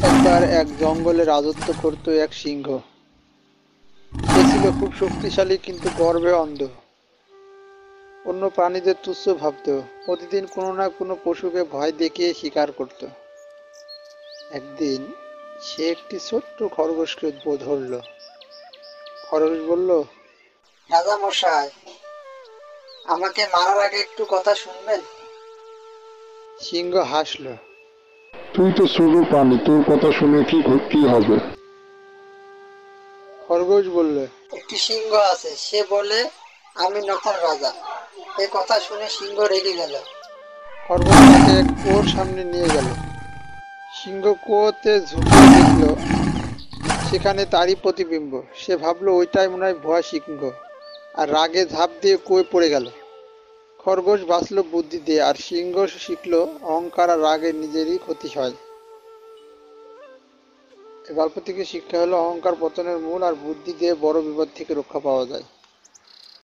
একবার এক জঙ্গলে রাজত্ব করত এক সিংহ। সে ছিল খুব শক্তিশালী কিন্তু গর্বে অন্ধ। অন্য প্রাণীদের তুচ্ছ ভাবত, প্রতিদিন কোনো না কোনো পশুকে ভয় দেখিয়ে শিকার করত। একদিন সে একটি ছোট্ট খরগোশকে ধরল। খরগোশ বলল, রাজা মশাই, আমাকে মারার আগে একটু কথা শুনবেন? সিংহ হাসল। তুই তো ছোট প্রাণী, তোর কথা শুনে কি হবে? খরগোশ বলল, একটি সিংহ আছে, সে বলে আমি নতুন রাজা। এই কথা শুনে সিংহ রেগে গেল। খরগোশ তাকে এক কুয়োর সামনে নিয়ে গেল। সিংহ কুয়োতে ঝুঁকে দেখল সেখানে তারই প্রতিবিম্ব। সে ভাবলো ওইটাই মনে হয় ভুয়া সিংহ, আর রাগে ঝাঁপ দিয়ে কুয়োয় পড়ে গেল। খরগোশ বাঁচলো বুদ্ধি দিয়ে, আর সিংহ শিখলো অহংকার আর রাগে নিজেরই ক্ষতি হয়। এই গল্প থেকে শিক্ষা হলো অহংকার পতনের মূল, আর বুদ্ধি দিয়ে বড় বিপদ থেকে রক্ষা পাওয়া যায়।